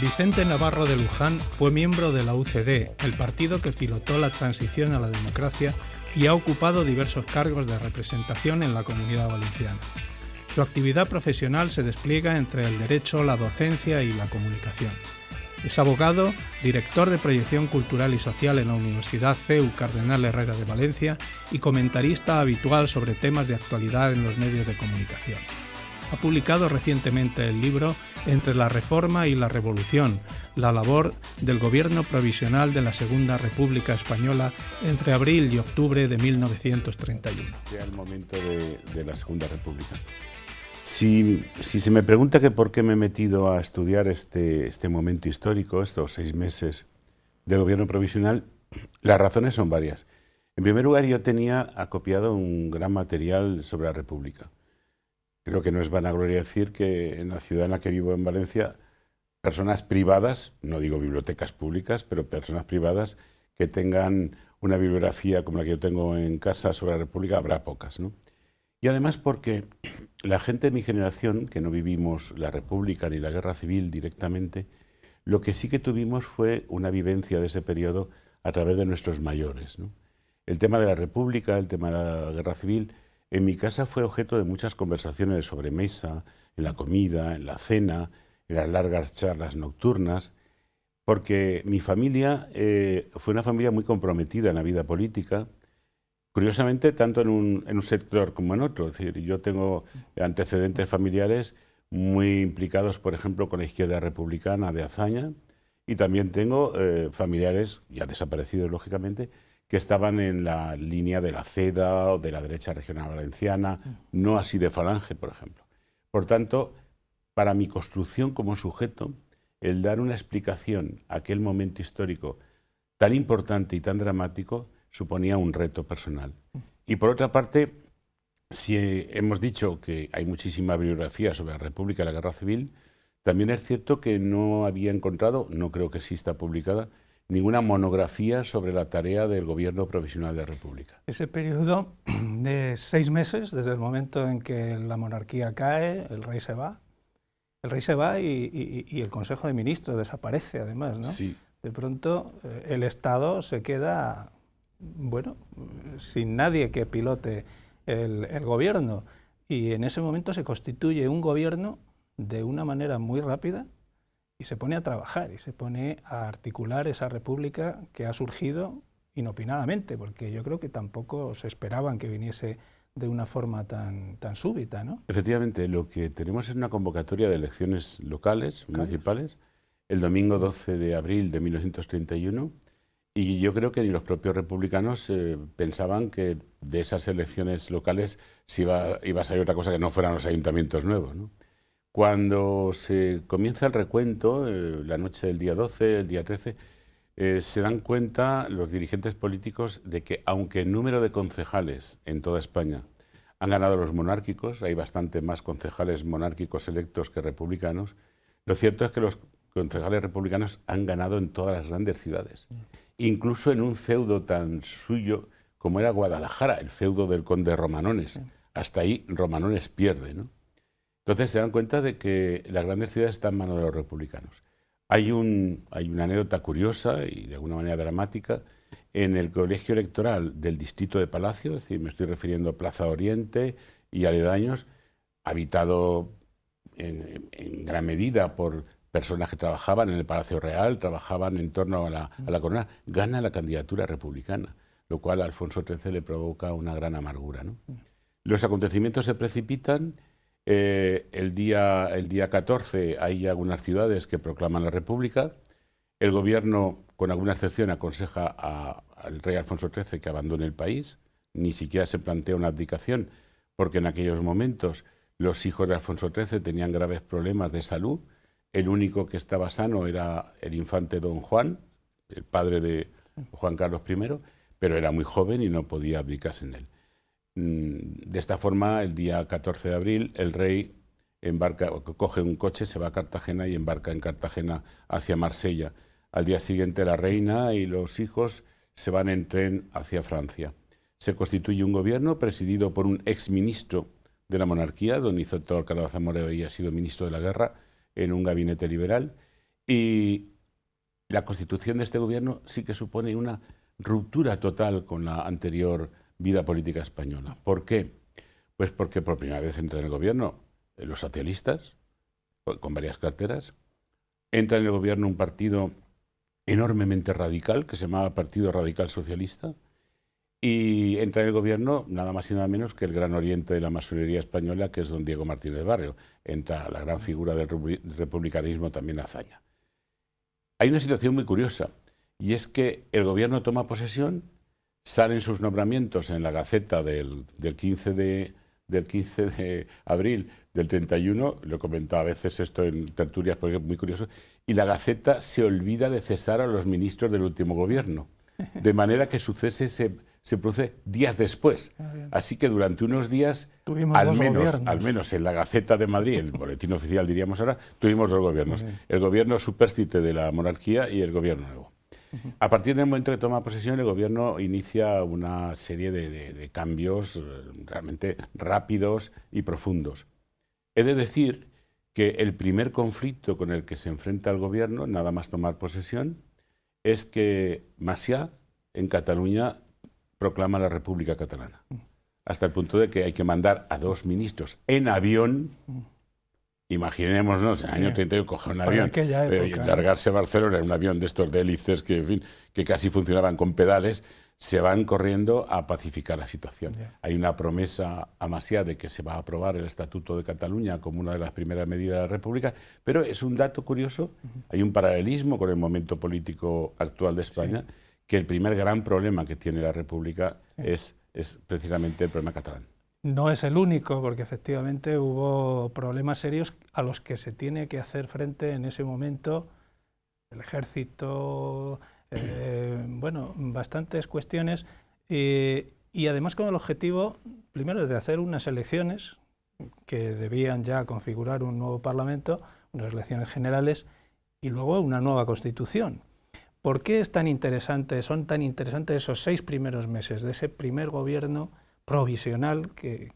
Vicente Navarro de Luján fue miembro de la UCD, el partido que pilotó la transición a la democracia y ha ocupado diversos cargos de representación en la Comunidad Valenciana. Su actividad profesional se despliega entre el derecho, la docencia y la comunicación. Es abogado, director de proyección cultural y social en la Universidad CEU Cardenal Herrera de Valencia y comentarista habitual sobre temas de actualidad en los medios de comunicación. Ha publicado recientemente el libro Entre la Reforma y la Revolución, la labor del Gobierno provisional de la Segunda República Española entre abril y octubre de 1931. Sea el momento de la Segunda República. Si se me pregunta que por qué me he metido a estudiar este momento histórico, estos 6 meses del Gobierno provisional, las razones son varias. En primer lugar, yo tenía acopiado un gran material sobre la República. Creo que no es vanagloria decir que en la ciudad en la que vivo, en Valencia, personas privadas, no digo bibliotecas públicas, pero personas privadas que tengan una bibliografía como la que yo tengo en casa sobre la República, habrá pocas, ¿no? Y además porque la gente de mi generación, que no vivimos la República ni la Guerra Civil directamente, lo que sí que tuvimos fue una vivencia de ese periodo a través de nuestros mayores, ¿no? El tema de la República, el tema de la Guerra Civil, en mi casa fue objeto de muchas conversaciones de sobremesa, en la comida, en la cena, en las largas charlas nocturnas, porque mi familia fue una familia muy comprometida en la vida política, curiosamente tanto en un sector como en otro. Es decir, yo tengo antecedentes familiares muy implicados, por ejemplo, con la izquierda republicana de Azaña, y también tengo familiares, ya desaparecidos lógicamente, que estaban en la línea de la CEDA o de la derecha regional valenciana, no así de Falange, por ejemplo. Por tanto, para mi construcción como sujeto, el dar una explicación a aquel momento histórico tan importante y tan dramático suponía un reto personal. Y por otra parte, si hemos dicho que hay muchísima bibliografía sobre la República y la Guerra Civil, también es cierto que no había encontrado, no creo que exista publicada, ninguna monografía sobre la tarea del Gobierno provisional de la República. Ese periodo de 6 meses, desde el momento en que la monarquía cae, el rey se va y el Consejo de Ministros desaparece además, ¿no? Sí. De pronto el Estado se queda, bueno, sin nadie que pilote el gobierno, y en ese momento se constituye un gobierno de una manera muy rápida y se pone a trabajar y se pone a articular esa república que ha surgido inopinadamente, porque yo creo que tampoco se esperaban que viniese de una forma tan súbita, ¿no? Efectivamente, lo que tenemos es una convocatoria de elecciones locales, municipales, el domingo 12 de abril de 1931, y yo creo que ni los propios republicanos pensaban que de esas elecciones locales iba a salir otra cosa que no fueran los ayuntamientos nuevos, ¿no? Cuando se comienza el recuento, la noche del día 12, el día 13, se dan cuenta los dirigentes políticos de que aunque el número de concejales en toda España han ganado los monárquicos, hay bastante más concejales monárquicos electos que republicanos, lo cierto es que los concejales republicanos han ganado en todas las grandes ciudades, incluso en un feudo tan suyo como era Guadalajara, el feudo del conde Romanones. Hasta ahí Romanones pierde, ¿no? Entonces se dan cuenta de que las grandes ciudades están en manos de los republicanos. Hay una anécdota curiosa y de alguna manera dramática en el colegio electoral del distrito de Palacio, es decir, me estoy refiriendo a Plaza Oriente y aledaños, habitado en gran medida por personas que trabajaban en el Palacio Real, trabajaban en torno a la corona, gana la candidatura republicana, lo cual a Alfonso XIII le provoca una gran amargura, ¿no? Los acontecimientos se precipitan. El día 14 hay algunas ciudades que proclaman la República. El gobierno, con alguna excepción, aconseja al rey Alfonso XIII que abandone el país. Ni siquiera se plantea una abdicación, porque en aquellos momentos los hijos de Alfonso XIII tenían graves problemas de salud. El único que estaba sano era el infante don Juan, el padre de Juan Carlos I, pero era muy joven y no podía abdicarse en él. De esta forma, el día 14 de abril, el rey coge un coche, se va a Cartagena y embarca en Cartagena hacia Marsella. Al día siguiente, la reina y los hijos se van en tren hacia Francia. Se constituye un gobierno presidido por un exministro de la monarquía, don Niceto Alcalá Zamora había sido ministro de la Guerra en un gabinete liberal, Y la constitución de este gobierno sí que supone una ruptura total con la anterior vida política española. ¿Por qué? Pues porque por primera vez entra en el gobierno los socialistas, con varias carteras. Entra en el gobierno un partido enormemente radical, que se llamaba Partido Radical Socialista, y entra en el gobierno nada más y nada menos que el gran oriente de la masonería española, que es don Diego Martínez Barrio. Entra la gran figura del republicanismo, también Azaña. Hay una situación muy curiosa, y es que el gobierno toma posesión, salen sus nombramientos en la Gaceta del 15 de abril del 31, lo he comentado a veces esto en tertulias porque es muy curioso, y la Gaceta se olvida de cesar a los ministros del último gobierno, de manera que su cese se produce días después. Así que durante unos días, al menos en la Gaceta de Madrid, el boletín oficial diríamos ahora, tuvimos dos gobiernos, el gobierno supérstite de la monarquía y el gobierno nuevo. A partir del momento que toma posesión, el gobierno inicia una serie de cambios realmente rápidos y profundos. He de decir que el primer conflicto con el que se enfrenta el gobierno, nada más tomar posesión, es que Macià, en Cataluña, proclama la República Catalana. Hasta el punto de que hay que mandar a dos ministros en avión. Imaginémonos, en el año 31 coger un avión y largarse a Barcelona en un avión de estos de hélices que, en fin, que casi funcionaban con pedales, se van corriendo a pacificar la situación. Hay una promesa a Macià de que se va a aprobar el Estatuto de Cataluña como una de las primeras medidas de la República, pero es un dato curioso, hay un paralelismo con el momento político actual de España, que el primer gran problema que tiene la República es precisamente el problema catalán. No es el único, porque efectivamente hubo problemas serios a los que se tiene que hacer frente en ese momento el ejército, bueno, bastantes cuestiones, y además con el objetivo, primero, de hacer unas elecciones que debían ya configurar un nuevo Parlamento, unas elecciones generales, y luego una nueva Constitución. ¿Por qué es tan interesante, son tan interesantes esos 6 primeros meses de ese primer gobierno provisional que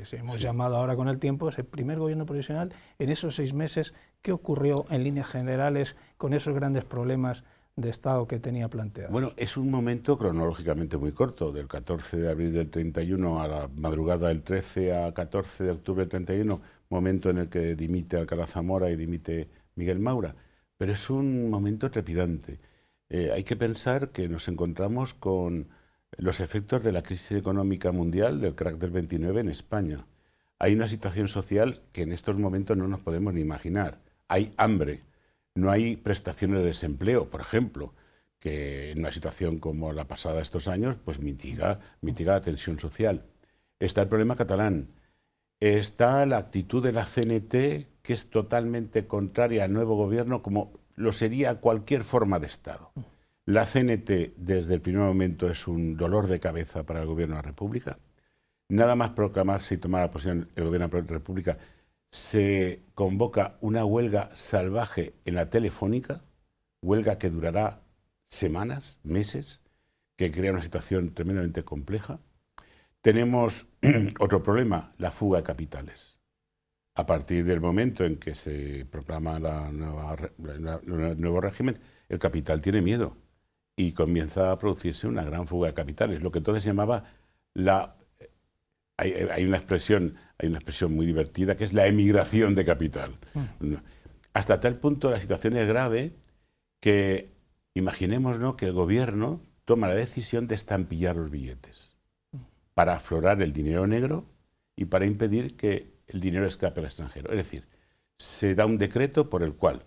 se hemos llamado ahora con el tiempo, ese primer gobierno provisional? En esos 6 meses, ¿qué ocurrió en líneas generales con esos grandes problemas de Estado que tenía planteado? Bueno, es un momento cronológicamente muy corto, del 14 de abril del 31 a la madrugada del 13 a 14 de octubre del 31, momento en el que dimite Alcalá Zamora y dimite Miguel Maura, pero es un momento trepidante. Hay que pensar que nos encontramos con los efectos de la crisis económica mundial del crack del 29 en España. Hay una situación social que en estos momentos no nos podemos ni imaginar. Hay hambre, no hay prestaciones de desempleo, por ejemplo, que en una situación como la pasada estos años, pues mitiga la tensión social. Está el problema catalán, está la actitud de la CNT, que es totalmente contraria al nuevo gobierno, como lo sería cualquier forma de Estado. La CNT, desde el primer momento, es un dolor de cabeza para el gobierno de la República. Nada más proclamarse y tomar la posición el gobierno de la República, se convoca una huelga salvaje en la Telefónica, huelga que durará semanas, meses, que crea una situación tremendamente compleja. Tenemos otro problema, la fuga de capitales. A partir del momento en que se proclama el nuevo régimen, el capital tiene miedo y comienza a producirse una gran fuga de capitales, lo que entonces se llamaba hay una expresión muy divertida que es la emigración de capital. Hasta tal punto la situación es grave que imaginémonos que el gobierno toma la decisión de estampillar los billetes para aflorar el dinero negro y para impedir que el dinero escape al extranjero. Es decir, se da un decreto por el cual,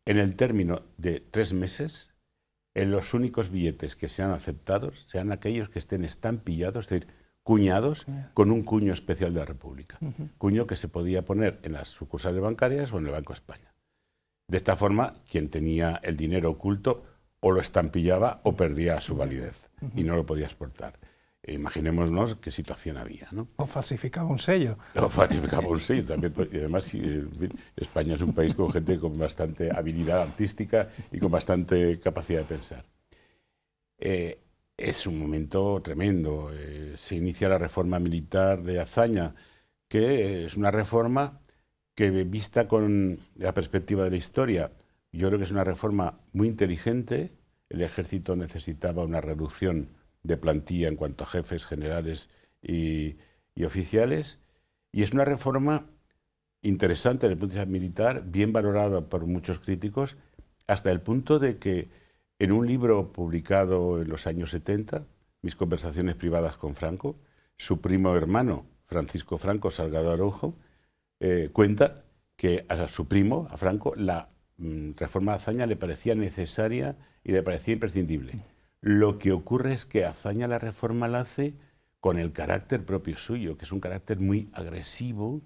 en el término de 3 meses, en los únicos billetes que sean aceptados sean aquellos que estén estampillados, es decir, cuñados con un cuño especial de la República. Cuño que se podía poner en las sucursales bancarias o en el Banco de España. De esta forma, quien tenía el dinero oculto o lo estampillaba o perdía su validez y no lo podía exportar. Imaginémonos qué situación había, ¿no? O falsificaba un sello. O falsificaba un sello también. Y además, en fin, España es un país con gente con bastante habilidad artística y con bastante capacidad de pensar. Es un momento tremendo. Se inicia la reforma militar de Azaña, que es una reforma que, vista con la perspectiva de la historia, Yo creo que es una reforma muy inteligente. El ejército necesitaba una reducción de plantilla en cuanto a jefes generales y oficiales, y es una reforma interesante desde el punto de vista militar, bien valorada por muchos críticos, hasta el punto de que en un libro publicado en los años 70, Mis conversaciones privadas con Franco, su primo hermano, Francisco Franco Salgado Araujo, cuenta que a su primo, a Franco, la reforma de Azaña le parecía necesaria y le parecía imprescindible. Lo que ocurre es que Azaña la reforma la hace con el carácter propio suyo, que es un carácter muy agresivo,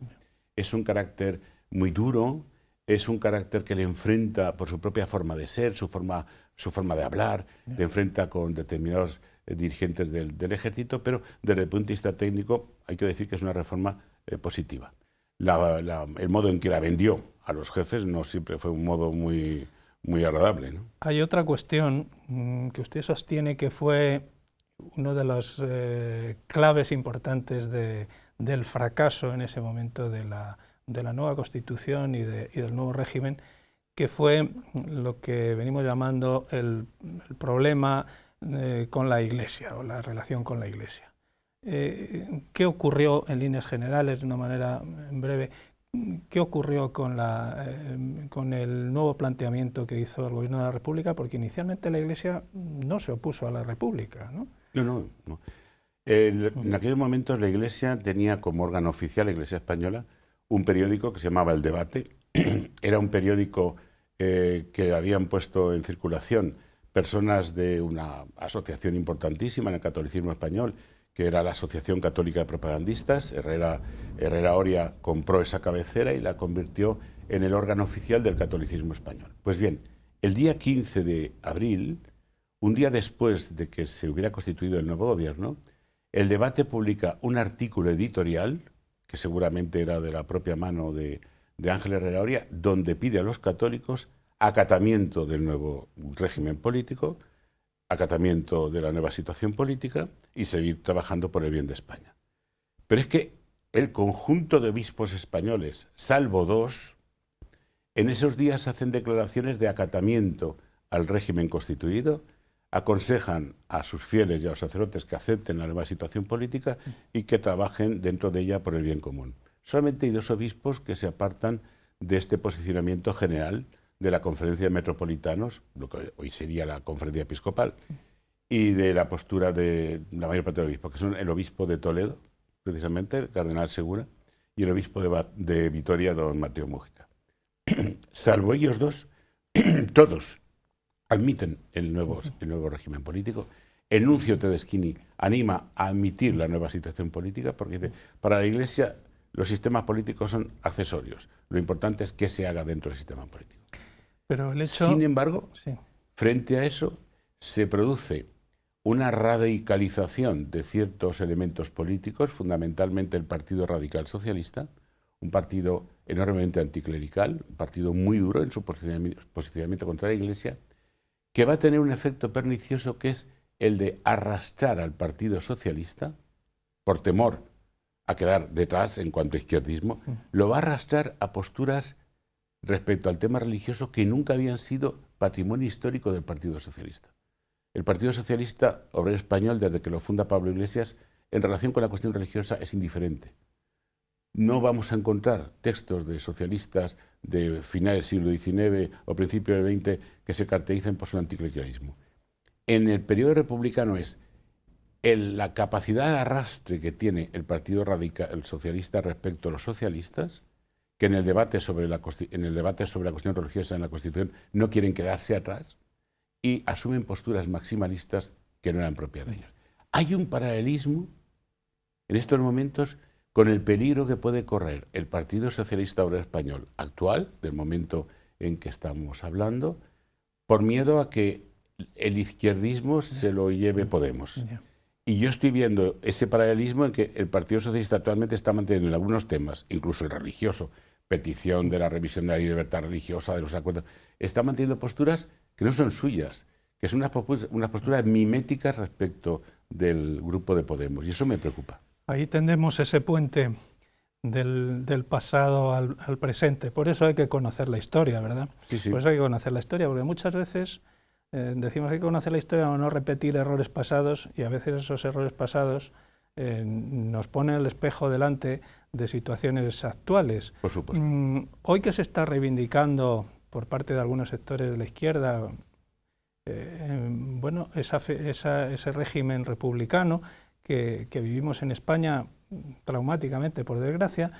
es un carácter muy duro, es un carácter que le enfrenta por su propia forma de ser, su forma de hablar, le enfrenta con determinados dirigentes del ejército, pero desde el punto de vista técnico hay que decir que es una reforma positiva. El modo en que la vendió a los jefes no siempre fue un modo muy agradable, ¿no? Hay otra cuestión que usted sostiene que fue una de las claves importantes del fracaso en ese momento de la nueva Constitución y del nuevo régimen, que fue lo que venimos llamando el problema con la Iglesia o la relación con la Iglesia. ¿Qué ocurrió en líneas generales, de una manera en breve? ¿Qué ocurrió con el nuevo planteamiento que hizo el Gobierno de la República? Porque inicialmente la Iglesia no se opuso a la República, ¿no? No. En aquellos momentos la Iglesia tenía como órgano oficial, la Iglesia española, un periódico que se llamaba El Debate. Era un periódico que habían puesto en circulación personas de una asociación importantísima en el catolicismo español, que era la Asociación Católica de Propagandistas. Herrera Oria compró esa cabecera y la convirtió en el órgano oficial del catolicismo español. Pues bien, el día 15 de abril, un día después de que se hubiera constituido el nuevo gobierno, El Debate publica un artículo editorial, que seguramente era de la propia mano de Ángel Herrera Oria, donde pide a los católicos acatamiento del nuevo régimen político, acatamiento de la nueva situación política y seguir trabajando por el bien de España. Pero es que el conjunto de obispos españoles, salvo dos, en esos días hacen declaraciones de acatamiento al régimen constituido, aconsejan a sus fieles y a los sacerdotes que acepten la nueva situación política y que trabajen dentro de ella por el bien común. Solamente hay dos obispos que se apartan de este posicionamiento general de la Conferencia de Metropolitanos, lo que hoy sería la Conferencia Episcopal, y de la postura de la mayor parte de los obispos, que son el obispo de Toledo, precisamente, el cardenal Segura, y el obispo de Vitoria, don Mateo Mújica. Salvo ellos dos, todos admiten el nuevo régimen político. El nuncio Tedeschini anima a admitir la nueva situación política porque dice, para la Iglesia los sistemas políticos son accesorios. Lo importante es qué se haga dentro del sistema político. Pero el hecho... Sin embargo, sí, frente a eso se produce una radicalización de ciertos elementos políticos, fundamentalmente el Partido Radical Socialista, un partido enormemente anticlerical, un partido muy duro en su posicionamiento contra la Iglesia, que va a tener un efecto pernicioso que es el de arrastrar al Partido Socialista, por temor a quedar detrás en cuanto a izquierdismo, lo va a arrastrar a posturas respecto al tema religioso que nunca habían sido patrimonio histórico del Partido Socialista. El Partido Socialista Obrero Español, desde que lo funda Pablo Iglesias, en relación con la cuestión religiosa es indiferente. No vamos a encontrar textos de socialistas de finales del siglo XIX o principios del XX que se caractericen por su anticlericalismo. En el periodo republicano es la capacidad de arrastre que tiene el Partido Radical, el socialista respecto a los socialistas, que en el debate sobre la cuestión religiosa en la Constitución no quieren quedarse atrás y asumen posturas maximalistas que no eran propias de ellos. Hay un paralelismo en estos momentos con el peligro que puede correr el Partido Socialista Obrero Español actual, del momento en que estamos hablando, por miedo a que el izquierdismo se lo lleve Podemos. Y yo estoy viendo ese paralelismo en que el Partido Socialista actualmente está manteniendo en algunos temas, incluso el religioso, petición de la revisión de la libertad religiosa, de los acuerdos, está manteniendo posturas que no son suyas, que son unas posturas miméticas respecto del grupo de Podemos, y eso me preocupa. Ahí tendemos ese puente del pasado al presente. Por eso hay que conocer la historia, ¿verdad? Sí, sí. Por eso hay que conocer la historia, porque muchas veces decimos que hay que conocer la historia o no repetir errores pasados, y a veces esos errores pasados nos ponen el espejo delante de situaciones actuales. Por supuesto. Hoy que se está reivindicando por parte de algunos sectores de la izquierda bueno, ese régimen republicano que vivimos en España traumáticamente, por desgracia,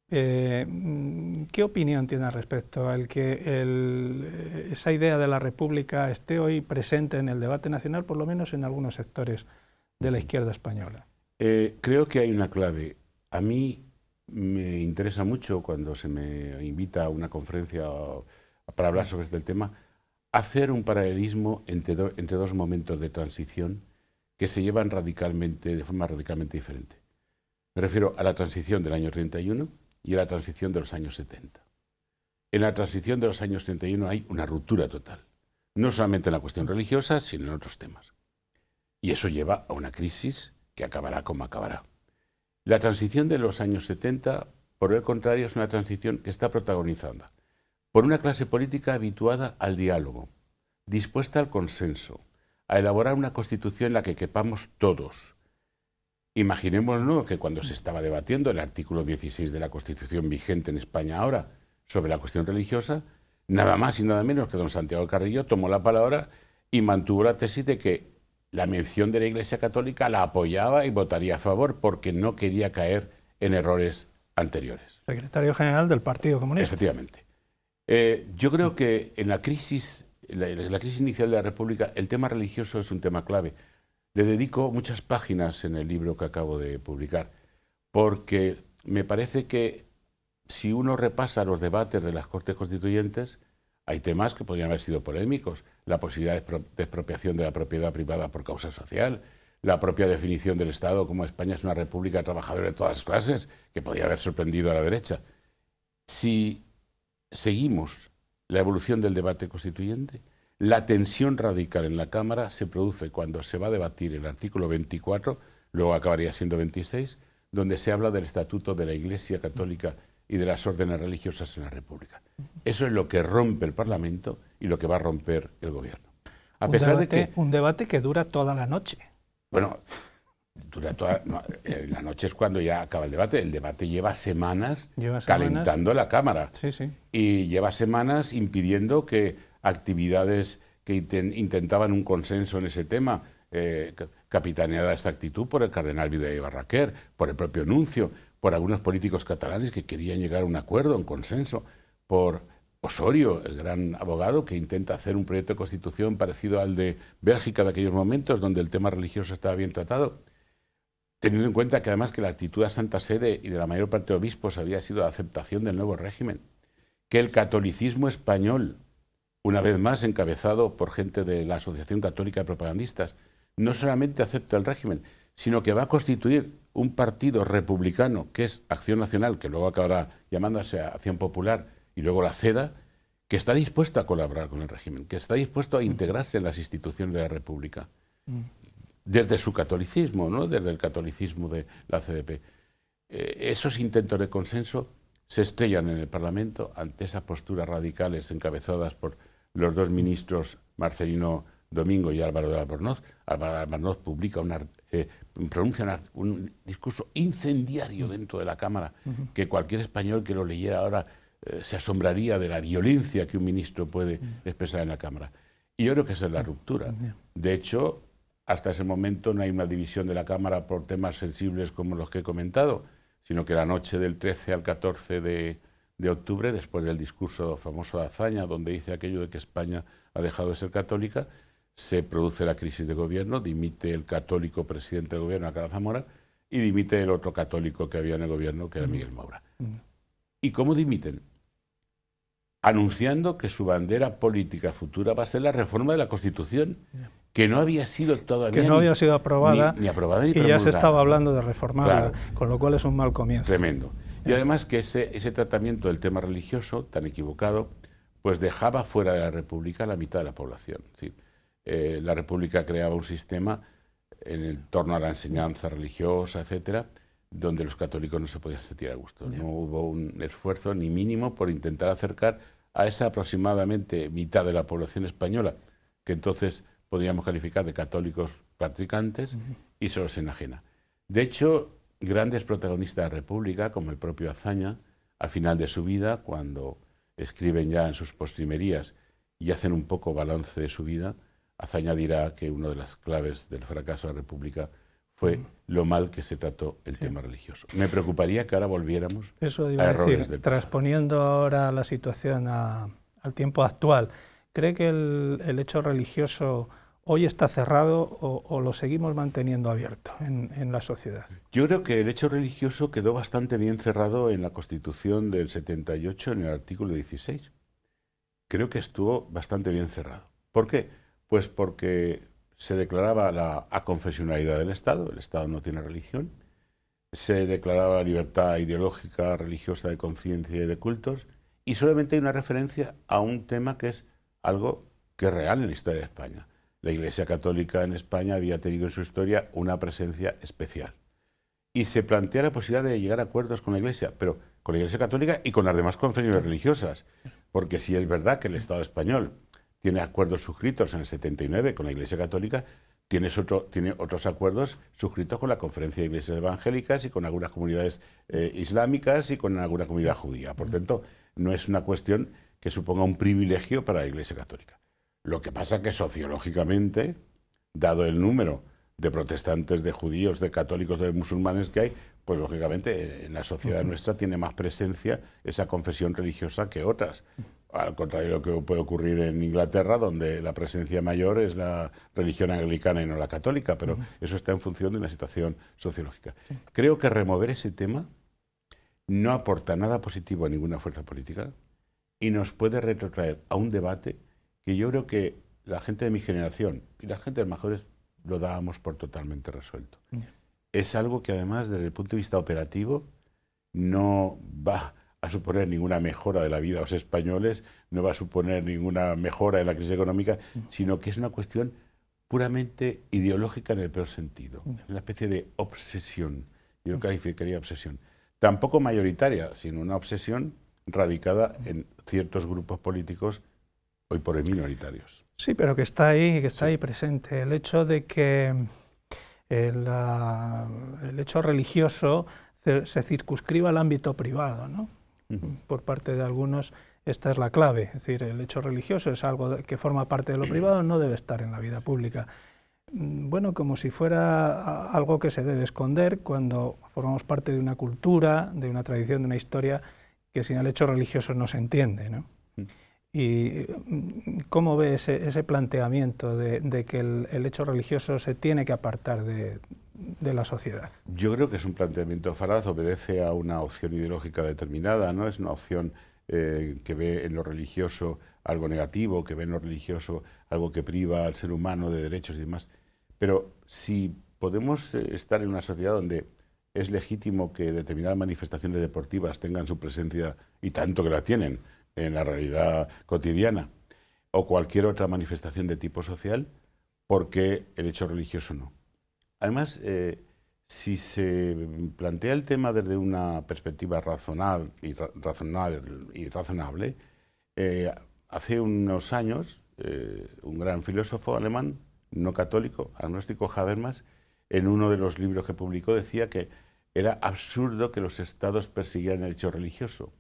¿qué opinión tiene al respecto al que esa idea de la República esté hoy presente en el debate nacional, por lo menos en algunos sectores de la izquierda española? Creo que hay una clave. A mí me interesa mucho cuando se me invita a una conferencia para hablar sobre este tema, hacer un paralelismo entre dos momentos de transición que se llevan de forma radicalmente diferente. Me refiero a la transición del año 31 y a la transición de los años 70. En la transición de los años 31 hay una ruptura total, no solamente en la cuestión religiosa, sino en otros temas. Y eso lleva a una crisis que acabará como acabará. La transición de los años 70, por el contrario, es una transición que está protagonizada por una clase política habituada al diálogo, dispuesta al consenso, a elaborar una constitución en la que quepamos todos. Imaginémonos que cuando se estaba debatiendo el artículo 16 de la Constitución vigente en España ahora sobre la cuestión religiosa, nada más y nada menos que don Santiago Carrillo tomó la palabra y mantuvo la tesis de que la mención de la Iglesia Católica la apoyaba y votaría a favor porque no quería caer en errores anteriores. Secretario General del Partido Comunista. Efectivamente. Yo creo que en la crisis inicial de la República el tema religioso es un tema clave. Le dedico muchas páginas en el libro que acabo de publicar, porque me parece que si uno repasa los debates de las Cortes Constituyentes, hay temas que podrían haber sido polémicos, la posibilidad de expropiación de la propiedad privada por causa social, la propia definición del Estado como España es una república de trabajadores de todas clases, que podía haber sorprendido a la derecha. Si seguimos la evolución del debate constituyente, la tensión radical en la Cámara se produce cuando se va a debatir el artículo 24, luego acabaría siendo 26, donde se habla del Estatuto de la Iglesia Católica y de las órdenes religiosas en la República. Eso es lo que rompe el Parlamento y lo que va a romper el Gobierno. A pesar de que un debate que dura toda la noche. Bueno, la noche es cuando ya acaba el debate lleva semanas calentando la Cámara. Sí, sí. Y lleva semanas impidiendo que actividades que intentaban un consenso en ese tema, capitaneada esta actitud por el cardenal Vidal y Barraquer, por el propio Nuncio, por algunos políticos catalanes que querían llegar a un acuerdo, un consenso, por Osorio, el gran abogado que intenta hacer un proyecto de constitución parecido al de Bélgica de aquellos momentos, donde el tema religioso estaba bien tratado. Teniendo en cuenta que además que la actitud de Santa Sede y de la mayor parte de obispos había sido la aceptación del nuevo régimen, que el catolicismo español, una vez más encabezado por gente de la Asociación Católica de Propagandistas, no solamente acepta el régimen, sino que va a constituir un partido republicano, que es Acción Nacional, que luego acabará llamándose Acción Popular, y luego la CEDA, que está dispuesto a colaborar con el régimen, que está dispuesto a integrarse en las instituciones de la República. Desde su catolicismo, ¿no? Desde el catolicismo de la CDP. Esos intentos de consenso se estrellan en el Parlamento ante esas posturas radicales encabezadas por los dos ministros Marcelino Domingo y Álvaro de Albornoz. Álvaro de Albornoz publica pronuncia un discurso incendiario dentro de la Cámara, que cualquier español que lo leyera ahora se asombraría de la violencia que un ministro puede expresar en la Cámara. Y yo creo que esa es la ruptura. De hecho, hasta ese momento no hay una división de la Cámara por temas sensibles como los que he comentado, sino que la noche del 13 al 14 de octubre, después del discurso famoso de Azaña, donde dice aquello de que España ha dejado de ser católica, se produce la crisis de gobierno, dimite el católico presidente del gobierno, Alcalá Zamora, y dimite el otro católico que había en el gobierno, que era Miguel Maura. ¿Y cómo dimiten? Anunciando que su bandera política futura va a ser la reforma de la Constitución, que no había sido todavía había sido aprobada, ni aprobada ni y ya se estaba hablando de reformarla, claro, con lo cual es un mal comienzo. Tremendo. Y además que ese tratamiento del tema religioso, tan equivocado, pues dejaba fuera de la República a la mitad de la población. Es decir, la República creaba un sistema en torno a la enseñanza religiosa, etcétera, donde los católicos no se podían sentir a gusto. No hubo un esfuerzo ni mínimo por intentar acercar a esa aproximadamente mitad de la población española, que entonces podríamos calificar de católicos practicantes, y solo se enajena. De hecho, grandes protagonistas de la República, como el propio Azaña, al final de su vida, cuando escriben ya en sus postrimerías y hacen un poco balance de su vida, Azaña dirá que una de las claves del fracaso de la República fue lo mal que se trató el tema religioso. Me preocuparía que ahora volviéramos Eso iba a a errores decir, del pasado. transponiendo ahora la situación al tiempo actual, ¿cree que el hecho religioso hoy está cerrado o lo seguimos manteniendo abierto en la sociedad? Yo creo que el hecho religioso quedó bastante bien cerrado en la Constitución del 78, en el artículo 16. Creo que estuvo bastante bien cerrado. ¿Por qué? Pues porque se declaraba la aconfesionalidad del Estado, el Estado no tiene religión, se declaraba la libertad ideológica, religiosa, de conciencia y de cultos, y solamente hay una referencia a un tema que es algo que es real en la historia de España. La Iglesia Católica en España había tenido en su historia una presencia especial. Y se plantea la posibilidad de llegar a acuerdos con la Iglesia, pero con la Iglesia Católica y con las demás confesiones religiosas. Porque si es verdad que el Estado español tiene acuerdos suscritos en el 79 con la Iglesia Católica, tiene otros acuerdos suscritos con la Conferencia de Iglesias Evangélicas y con algunas comunidades islámicas y con alguna comunidad judía. Por tanto, no es una cuestión que suponga un privilegio para la Iglesia Católica. Lo que pasa es que sociológicamente, dado el número de protestantes, de judíos, de católicos, de musulmanes que hay, pues lógicamente en la sociedad nuestra tiene más presencia esa confesión religiosa que otras. Al contrario de lo que puede ocurrir en Inglaterra, donde la presencia mayor es la religión anglicana y no la católica, pero eso está en función de una situación sociológica. Creo que remover ese tema no aporta nada positivo a ninguna fuerza política y nos puede retrotraer a un debate que yo creo que la gente de mi generación y la gente de mayores lo dábamos por totalmente resuelto. Es algo que además desde el punto de vista operativo no va a suponer ninguna mejora de la vida de los españoles, no va a suponer ninguna mejora de la crisis económica, sino que es una cuestión puramente ideológica en el peor sentido, una especie de obsesión, yo lo calificaría obsesión, tampoco mayoritaria, sino una obsesión radicada en ciertos grupos políticos hoy por hoy minoritarios. Sí, pero que está ahí presente. El hecho de que el hecho religioso se circunscriba al ámbito privado, ¿no? Por parte de algunos, esta es la clave. Es decir, el hecho religioso es algo que forma parte de lo privado, no debe estar en la vida pública. Bueno, como si fuera algo que se debe esconder cuando formamos parte de una cultura, de una tradición, de una historia que sin el hecho religioso no se entiende, ¿no? ¿Y cómo ve ese planteamiento de que el hecho religioso se tiene que apartar de la sociedad? Yo creo que es un planteamiento falaz, obedece a una opción ideológica determinada, ¿no? Es una opción que ve en lo religioso algo negativo, que ve en lo religioso algo que priva al ser humano de derechos y demás. Pero si podemos estar en una sociedad donde es legítimo que determinadas manifestaciones deportivas tengan su presencia, y tanto que la tienen, en la realidad cotidiana, o cualquier otra manifestación de tipo social, ¿por qué el hecho religioso no? Además, si se plantea el tema desde una perspectiva razonable, hace unos años, un gran filósofo alemán, no católico, agnóstico, Habermas, en uno de los libros que publicó decía que era absurdo que los estados persiguieran el hecho religioso,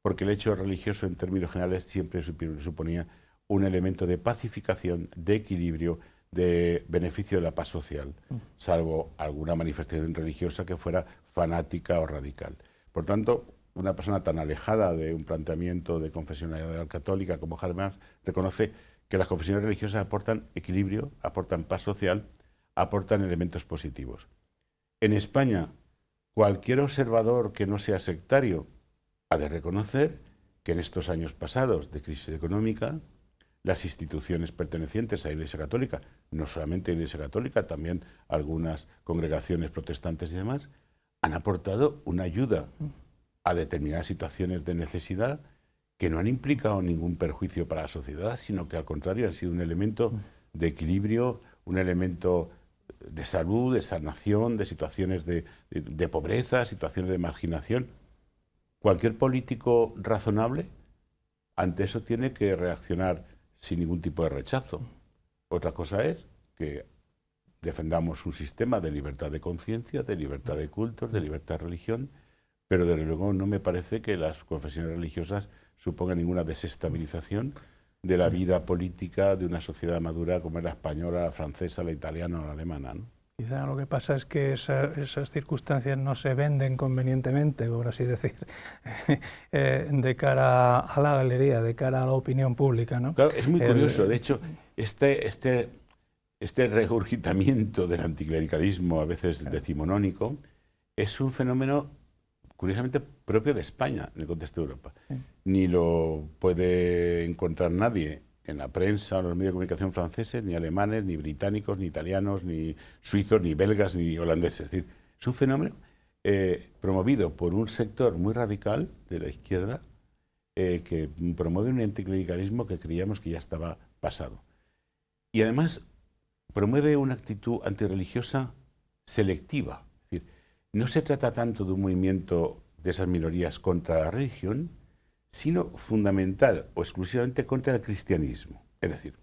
porque el hecho religioso en términos generales siempre suponía un elemento de pacificación, de equilibrio, de beneficio de la paz social, salvo alguna manifestación religiosa que fuera fanática o radical. Por tanto, una persona tan alejada de un planteamiento de confesionalidad católica como Habermas reconoce que las confesiones religiosas aportan equilibrio, aportan paz social, aportan elementos positivos. En España, cualquier observador que no sea sectario ha de reconocer que en estos años pasados de crisis económica, las instituciones pertenecientes a la Iglesia Católica, no solamente la Iglesia Católica, también algunas congregaciones protestantes y demás, han aportado una ayuda a determinadas situaciones de necesidad que no han implicado ningún perjuicio para la sociedad, sino que al contrario han sido un elemento de equilibrio, un elemento de salud, de sanación, de situaciones de pobreza, situaciones de marginación. Cualquier político razonable ante eso tiene que reaccionar sin ningún tipo de rechazo. Otra cosa es que defendamos un sistema de libertad de conciencia, de libertad de cultos, de libertad de religión, pero desde luego no me parece que las confesiones religiosas supongan ninguna desestabilización de la vida política de una sociedad madura como es la española, la francesa, la italiana o la alemana, ¿no? Quizá lo que pasa es que esas circunstancias no se venden convenientemente, por así decir, de cara a la galería, de cara a la opinión pública, ¿no? Claro, es muy curioso. De hecho, este regurgitamiento del anticlericalismo, a veces decimonónico, es un fenómeno curiosamente propio de España en el contexto de Europa. Sí. Ni lo puede encontrar nadie en la prensa o en los medios de comunicación franceses, ni alemanes, ni británicos, ni italianos, ni suizos, ni belgas, ni holandeses. Es decir, es un fenómeno promovido por un sector muy radical de la izquierda que promueve un anticlericalismo que creíamos que ya estaba pasado. Y además promueve una actitud antirreligiosa selectiva. Es decir, no se trata tanto de un movimiento de esas minorías contra la religión, sino fundamental o exclusivamente contra el cristianismo. Es decir,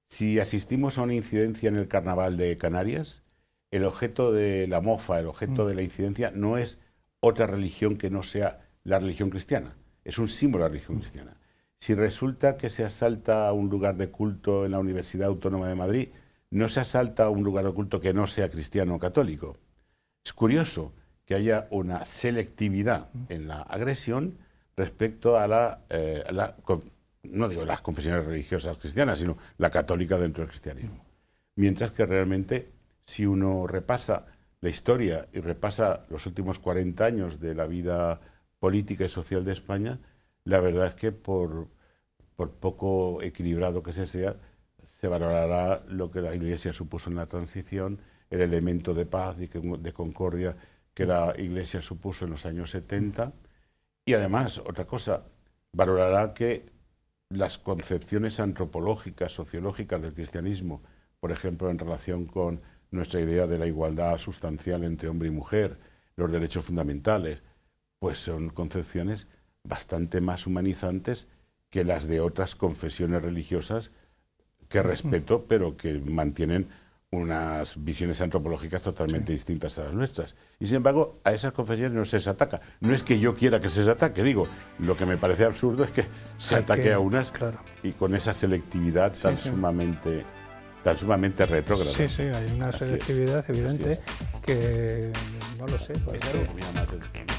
si asistimos a una incidencia en el carnaval de Canarias, el objeto de la mofa, el objeto de la incidencia no es otra religión que no sea la religión cristiana, es un símbolo de la religión cristiana. Si resulta que se asalta a un lugar de culto en la Universidad Autónoma de Madrid, no se asalta a un lugar de culto que no sea cristiano o católico. Es curioso que haya una selectividad en la agresión respecto a no digo las confesiones religiosas cristianas, sino la católica dentro del cristianismo. Mientras que realmente, si uno repasa la historia y repasa los últimos 40 años de la vida política y social de España, la verdad es que por poco equilibrado que sea, se valorará lo que la Iglesia supuso en la transición, el elemento de paz y de concordia que la Iglesia supuso en los años 70, y además, otra cosa, valorará que las concepciones antropológicas, sociológicas del cristianismo, por ejemplo, en relación con nuestra idea de la igualdad sustancial entre hombre y mujer, los derechos fundamentales, pues son concepciones bastante más humanizantes que las de otras confesiones religiosas que respeto, pero que mantienen unas visiones antropológicas totalmente distintas a las nuestras. Y sin embargo, a esas confesiones no se les ataca. No es que yo quiera que se les ataque, digo, lo que me parece absurdo es que se ataque a unas y con esa selectividad tan sumamente retrógrada. Sí, sí, hay una selectividad evidente que no lo sé. Esto me llama la atención.